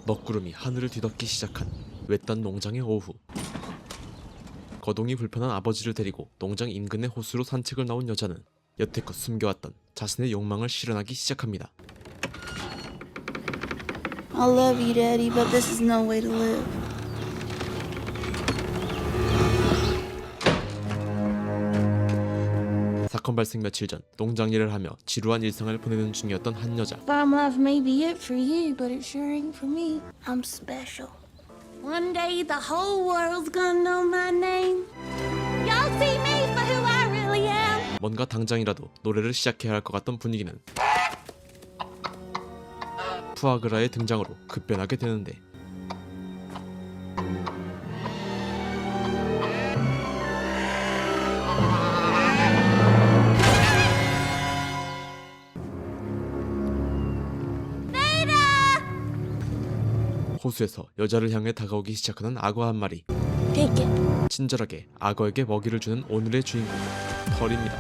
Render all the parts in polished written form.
먹구름이 하늘을 뒤덮기 시작한 외딴 농장의 오후. 거동이 불편한 아버지를 데리고 농장 인근의 호수로 산책을 나온 여자는 여태껏 숨겨왔던 자신의 욕망을 실현하기 시작합니다. I love you, Daddy, but this is no way to live. 사건 발생 며칠 전 농장 일을 하며 지루한 일상을 보내는 중이었던 한 여자. Farm life may be it for you, but it sure ain't for me. I'm special. One day the whole world's gonna know my name. Y'all see me for who I really am. 뭔가 당장이라도 노래를 시작해야 할 것 같던 분위기는 푸아그라의 등장으로 급변하게 되는데, 호수에서 여자를 향해 다가오기 시작하는 악어 한 마리. Take it. 친절하게 악어에게 먹이를 주는 오늘의 주인공, 펄입니다.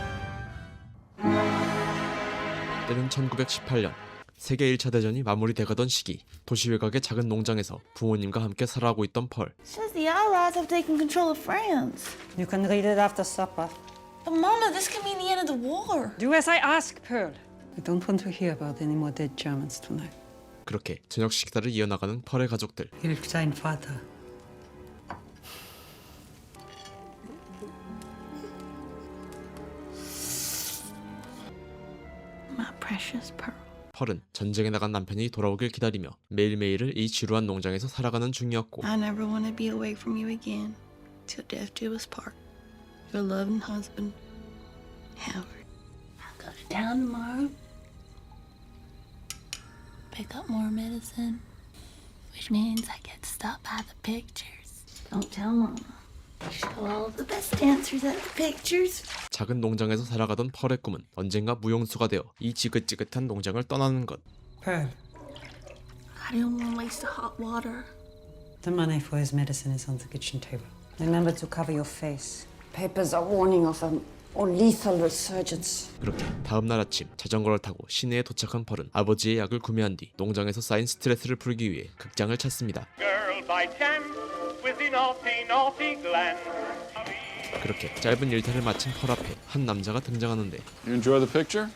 때는 1918년 세계 1차 대전이 마무리돼가던 시기, 도시 외곽의 작은 농장에서 부모님과 함께 살아가고 있던 펄. Says the Allies have taken control of France. You can read it after supper. But Mama, this could mean the end of the war. Do as I ask, Pearl. I don't want to hear about any more dead Germans tonight. 그렇게 저녁 식사를 이어나가는 펄의 가족들. Hilf dein Vater. My precious Pearl. 펄은 전쟁에 나간 남편이 돌아오길 기다리며 매일매일을 이 지루한 농장에서 살아가는 중이었고, I never want to be away from you again till death do us part. Your loving husband, Howard. I'll go to town tomorrow. Pick up more medicine, which means I get to stop by the pictures. Don't tell Mama. Show all the best dancers at the pictures. 작은 농장에서 살아가던 펄의 꿈은 언젠가 무용수가 되어 이 지긋지긋한 농장을 떠나는 것. Pearl, I don't want to waste the hot water. the money for his medicine is on the kitchen table. Remember to cover your face. Papers are warning of a more lethal resurgence. 그렇게 다음날 아침 자전거를 타고 시내에 도착한 펄은 아버지의 약을 구매한 뒤 농장에서 쌓인 스트레스를 풀기 위해 극장을 찾습니다. Girl by chance with the naughty, naughty glance. 그렇게 짧은 일탈을 마친 펄 앞에 한 남자가 등장하는데, You enjoy the picture?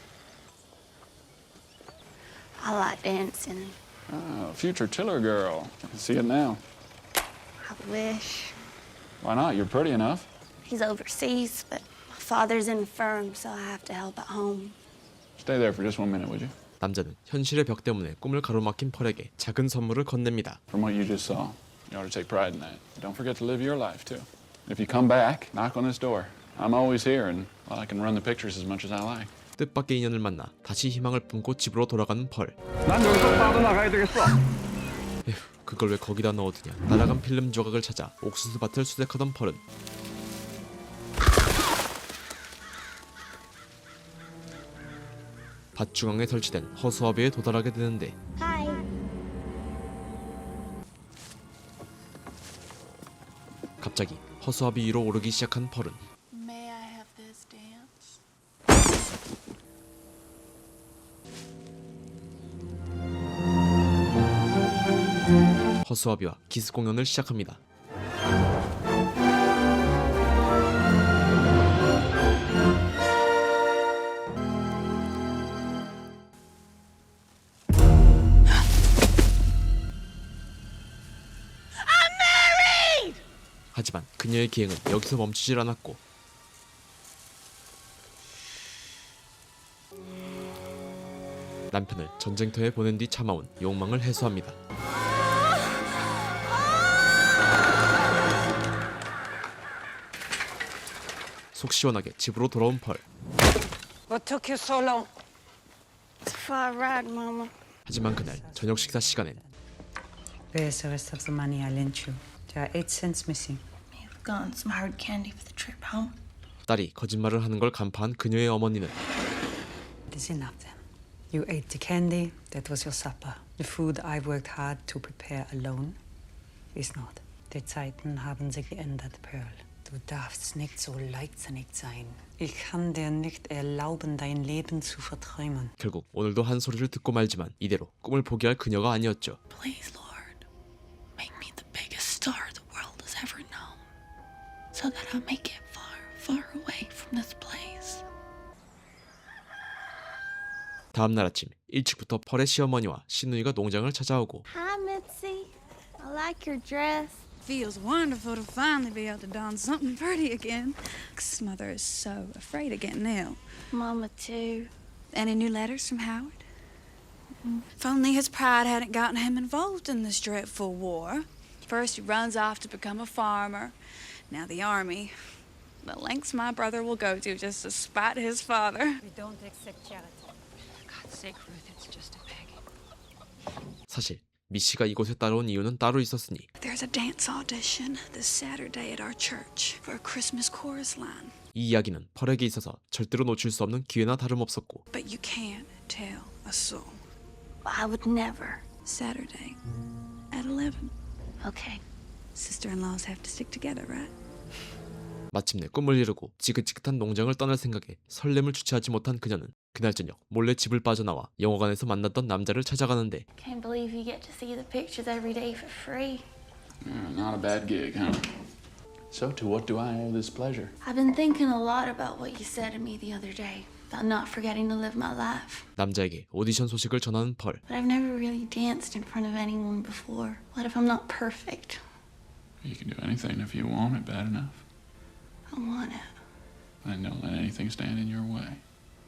I like dancing. Oh, future Tiller girl. I can see it now. I wish. Why not? You're pretty enough. He's overseas, but my father's infirm, so I have to help at home. Stay there for just 1 minute, would you? 남자는 현실의 벽 때문에 꿈을 가로막힌 펄에게 작은 선물을 건넵니다. From what you just saw, you ought to take pride in that. Don't forget to live your life, too. If you come back, knock on this door. I'm always here, and well, I can run the pictures as much as I like. 뜻밖의 인연을 만나 다시 희망을 품고 집으로 돌아가는 펄. 난 여기서 빠져나가야 되겠어. 에휴, 그걸 왜 거기다 넣어두냐. 날아간 필름 조각을 찾아 옥수수밭을 수색하던 펄은 밭 중앙에 설치된 허수아비에 도달하게 되는데, Hi. 갑자기 허수아비 위로 오르기 시작한 펄은 May I have this dance? 허수아비와 기습 공연을 시작합니다. 하지만 그녀의 기행은 여기서 멈추질 않았고, 남편을 전쟁터에 보낸 뒤 참아온 욕망을 해소합니다. 속 시원하게 집으로 돌아온 펄. What took you so long? It's a far ride, Mama. 하지만 그날 저녁 식사 시간엔 Where's the rest of the money I lent you? There are 8 cents missing. You've gotten some hard candy for the trip home. 딸이 거짓말을 하는 걸 간파한 그녀의 어머니는 It is enough then. You ate the candy, that was your supper. The food I worked hard to prepare alone is not. Die Zeiten haben sich geändert, Pearl. Du darfst nicht so leichtsinnig sein. Ich kann dir nicht erlauben, dein Leben zu verträumen. 결국 오늘도 한 소리를 듣고 말지만 이대로 꿈을 포기할 그녀가 아니었죠. Please, Lord. so that I may get far, far away from this place. 다음 날 아침 일찍부터 펄의 시어머니와 시누이가 농장을 찾아오고 Hi, Mitzi. I like your dress. Feels wonderful to finally be able to don something pretty again. 'Cause Mother is so afraid of getting ill. Mama, too. Any new letters from Howard? If only his pride hadn't gotten him involved in this dreadful war. First he runs off to become a farmer, now the army. The lengths my brother will go to just to spite his father. We don't accept charity. For God's sake, Ruth, it's just a beg. 사실 미씨가 이곳에 따라온 이유는 따로 있었으니 There's a dance audition this Saturday at our church for a Christmas chorus line. 이 이야기는 펄에게 있어서 절대로 놓칠 수 없는 기회나 다름없었고 But you can't tell a soul. I would never. Saturday at 11. Okay. Sister-in-laws have to stick together, right? 마침내 꿈을 이루고 지긋지긋한 농장을 떠날 생각에 설렘을 주체하지 못한 그녀는 그날 저녁 몰래 집을 빠져나와 영화관에서 만났던 남자를 찾아가는데 Can't believe you get to see the pictures every day for free. Not a bad gig, huh? So, to what do I owe this pleasure? I've been thinking a lot about what you said to me the other day about not forgetting to live my life. 남자에게 오디션 소식을 전하는 펄. But I've never really danced in front of anyone before. What if I'm not perfect? You can do anything if you want it bad enough. I want it. And don't let anything stand in your way.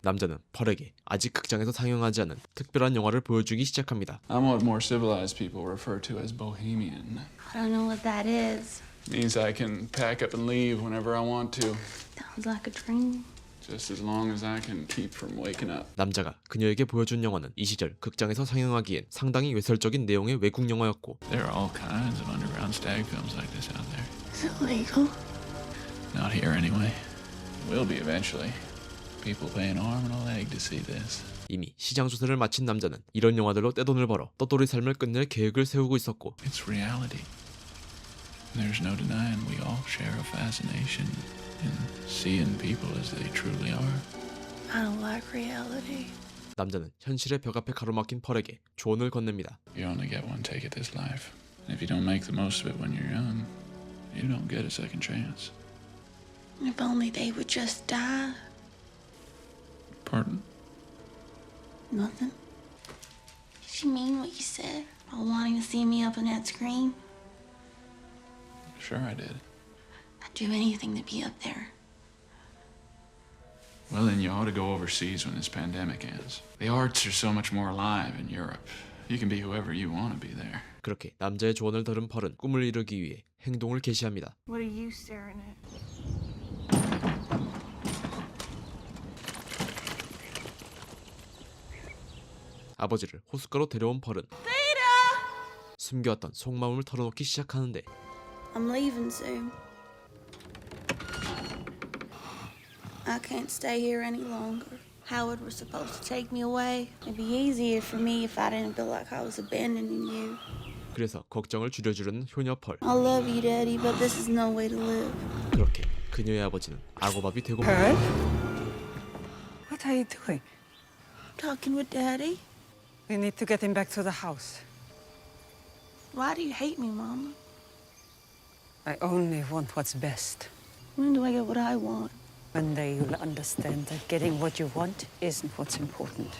남자는 펄에게 아직 극장에서 상영하지 않은 특별한 영화를 보여주기 시작합니다. I'm what more civilized people refer to as bohemian. I don't know what that is. Means I can pack up and leave whenever I want to, Sounds like a dream. just as long as I can keep from waking up. 남자가 그녀에게 보여준 영화는 이 시절 극장에서 상영하기엔 상당히 외설적인 내용의 외국 영화였고 There are all kinds of underground stag films like this out there. Is it legal? Not here anyway. Will be eventually. People pay an arm and a leg to see this. 이미 시장 조사를 마친 남자는 이런 영화들로 떼돈을 벌어 떠돌이 삶을 끝낼 계획을 세우고 있었고 It's reality. There's no denying we all share a fascination in seeing people as they truly are. I don't like reality. 남자는 현실의 벽 앞에 가로막힌 펄에게 조언을 건넵니다. You only get one take at this life. And if you don't make the most of it when you're young, you don't get a second chance. If only they would just die. Pardon? Nothing. Did you mean what you said about wanting to see me up on that screen? Sure I did. I'd do anything to be up there. Well, then you ought to go overseas when this pandemic ends. The arts are so much more alive in Europe. You can be whoever you want to be there. 그렇게 남자의 조언을 들은 펄은 꿈을 이루기 위해 행동을 개시합니다. What are you staring at? 아버지를 호숫가로 데려온 펄은 숨겨왔던 속마음을 털어놓기 시작하는데 I'm leaving soon. I can't stay here any longer. Howard was supposed to take me away. It'd be easier for me if I didn't feel like I was abandoning you. 그래서 걱정을 줄여주려는 효녀 펄. I love you, Daddy, but this is no way to live. 그렇게 그녀의 아버지는 악어밥이 되고 Pearl? What are you doing? Talking with Daddy? We need to get him back to the house. Why do you hate me, Mama? I only want what's best. When do I get what I want? One day you'll understand that getting what you want isn't what's important.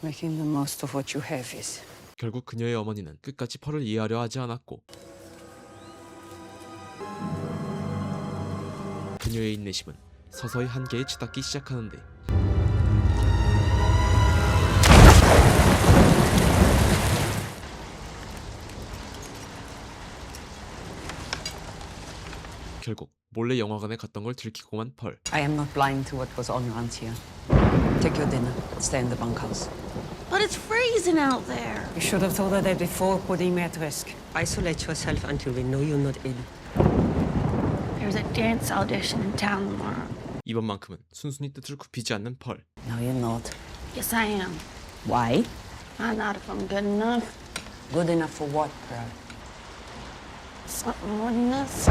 Making the most of what you have is. 결국 그녀의 어머니는 끝까지 펄을 이해하려 하지 않았고 그녀의 인내심은 서서히 한계에 치닫기 시작하는데 결국 몰래 영화관에 갔던 걸 들키고만 펄. I am not blind to what goes on around here. Take your dinner. Stay in the bunkhouse. But it's freezing out there. You should have told her that before putting me at risk. Isolate yourself until we know you're not ill. There's a dance audition in town tomorrow. 이번만큼은 순순히 뜻을 굽히지 않는 펄. No, you're not. Yes, I am. Why? Find out if I'm good enough. Good enough for what, Pearl? Something more than this.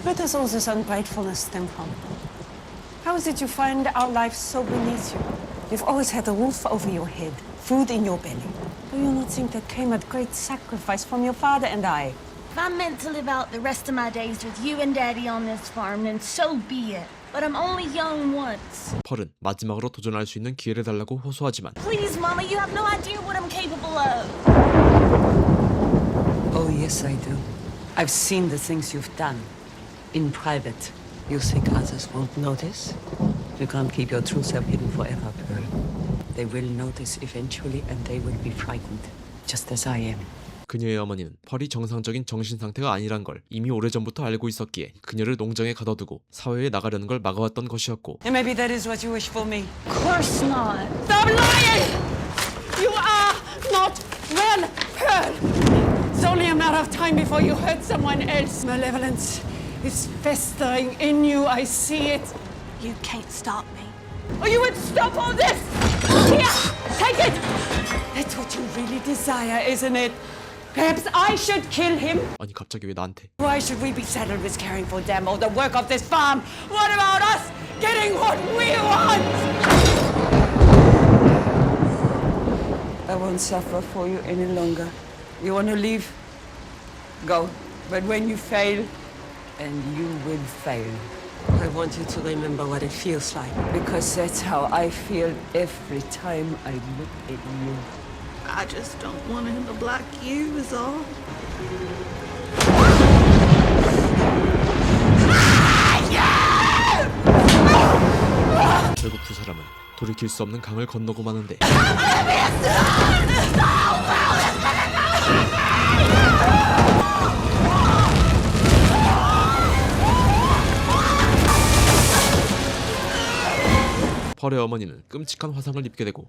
Where does all this ungratefulness stem from? How is it you find our lives so beneath you? You've always had a roof over your head, food in your belly. Do you not think that came at great sacrifice from your father and I? If I'm meant to live out the rest of my days with you and Daddy on this farm, then so be it. But I'm only young once. 펄은 마지막으로 도전할 수 있는 기회를 달라고 호소하지만 Please, Mama, you have no idea what I'm capable of. Oh, yes, I do. I've seen the things you've done. In private. You think others won't notice? You can't keep your true self hidden forever, Pearl. They will notice eventually and they will be frightened. Just as I am. 그녀의 어머니는 펄이 정상적인 정신 상태가 아니란 걸 이미 오래전부터 알고 있었기에 그녀를 농장에 가둬두고 사회에 나가려는 걸 막아왔던 것이었고, And maybe that is what you wish for me. Of course not. Stop lying! You are not well, Pearl! It's only a matter of time before you hurt someone else. Malevolence is festering in you. I see it. You can't stop me. Or you would stop all this! Here, take it! That's what you really desire, isn't it? Perhaps I should kill him? 아니 갑자기 왜 나한테? Why should we be saddled with caring for them or the work of this farm? What about us getting what we want? I won't suffer for you any longer. You want to leave? Go. But when you fail, and you will fail, I want you to remember what it feels like. because that's how I feel every time I look at you. I just don't want him to block you, is all. 결국 두 사람은 돌이킬 수 없는 강을 건너고 마는데 펄의 어머니는 끔찍한 화상을 입게 되고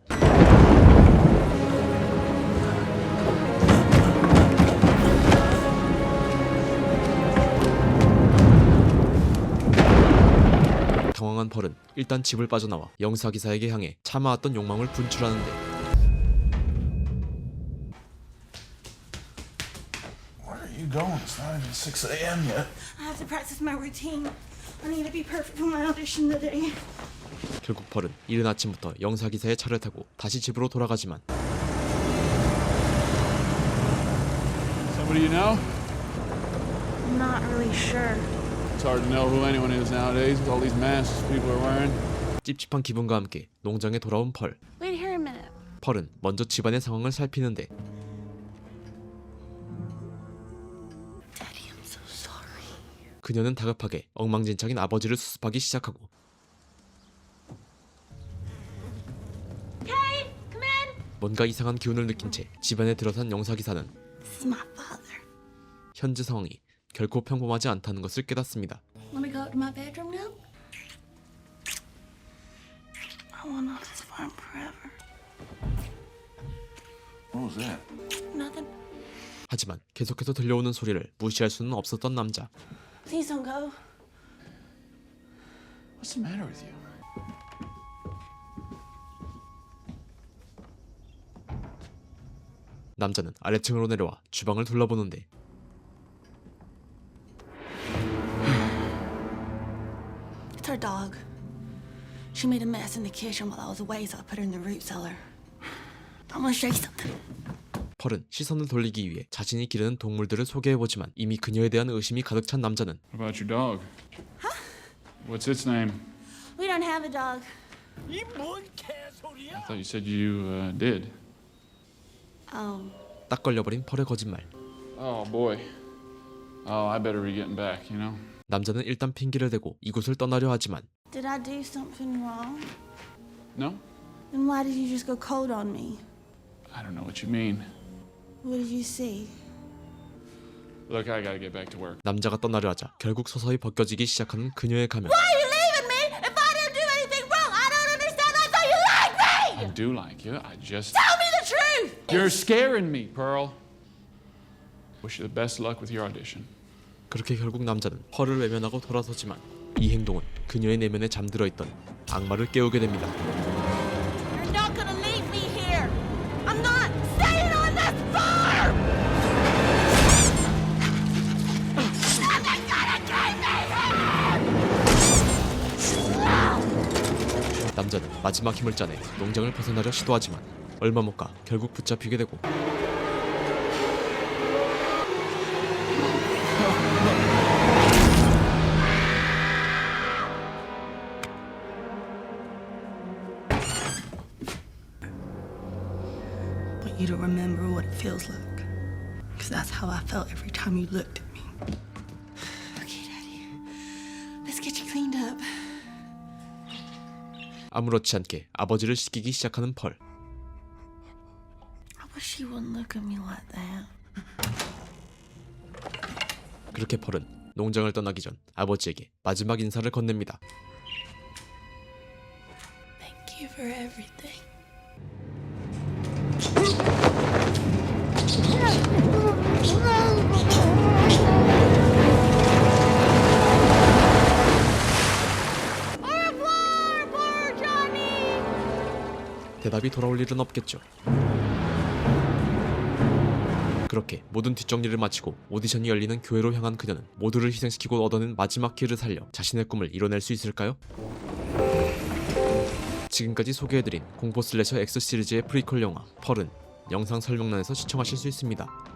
당황한 펄은 일단 집을 빠져나와 영사기사에게 향해 참아왔던 욕망을 분출하는데 Where are you going? It's not even 6 a.m. yet. I have to practice my routine. I need to be perfect for my audition today. 결국 펄은 이른 아침부터 영사기사의 차를 타고 다시 집으로 돌아가지만 Somebody you know? I'm not really sure. It's hard to know who anyone is nowadays with all these masks people are wearing. 찝찝한 기분과 함께 농장에 돌아온 펄. Wait here a minute. 펄은 먼저 집안의 상황을 살피는데 Daddy, I'm so sorry. 그녀는 다급하게 엉망진창인 아버지를 수습하기 시작하고 Kate, come in. 뭔가 이상한 기운을 느낀 채 집안에 들어선 영사기사는 This is my father. 현재 상황이 결코 평범하지 않다는 것을 깨닫습니다. Want to go up to my bedroom now? I want on this farm forever. What was that? Nothing. 하지만 계속해서 들려오는 소리를 무시할 수는 없었던 남자. Please don't go. What's the matter with you? 남자는 아래층으로 내려와 주방을 둘러보는데 It's our dog. She made a mess in the kitchen while I was away, so I put her in the root cellar. I want to show you something. 펄은 시선을 돌리기 위해 자신이 기르는 동물들을 소개해보지만 이미 그녀에 대한 의심이 가득 찬 남자는 What about your dog? What's its name? We don't have a dog. I thought you said you did. Oh, 딱 걸려버린 펄의 거짓말. Oh boy. Oh, I better be getting back, you know? 남자는 일단 핑계를 대고 이곳을 떠나려 하지만 did I do something wrong? No? Then why did you just go cold on me? I don't know what you mean. What did you see? Look, I gotta get back to work. 남자가 떠나려 하자 결국 서서히 벗겨지기 시작하는 그녀의 가면. Why are you leaving me? If I didn't do anything wrong, I don't understand. I thought you liked me. I do like you. I just... Tell me the truth. You're scaring me, Pearl. Wish you the best luck with your audition. 그렇게 결국 남자는 펄을 외면하고 돌아서지만 이 행동은 그녀의 내면에 잠들어 있던 악마를 깨우게 됩니다. You're not gonna leave me here. I'm not staying on this farm. Nothing's gonna keep me here. 남자는 마지막 힘을 짜내 농장을 벗어나려 시도하지만 얼마 못 가 결국 붙잡히게 되고 you to remember what it feels like. Because that's how I felt every time you looked at me. Okay, Daddy. Let's get you cleaned up. 아무렇지 않게 아버지를 씻기기 시작하는 펄. I wish you wouldn't look at me like that. 그렇게 펄은 농장을 떠나기 전 아버지에게 마지막 인사를 건넵니다. Thank you for everything. 대답이 돌아올 일은 없겠죠. 그렇게 모든 뒷정리를 마치고 오디션이 열리는 교회로 향한 그녀는 모두를 희생시키고 얻어낸 마지막 기회를 살려 자신의 꿈을 이뤄낼 수 있을까요? 지금까지 소개해드린 공포 슬래셔 X 시리즈의 프리퀄 영화 펄은 영상 설명란에서 시청하실 수 있습니다.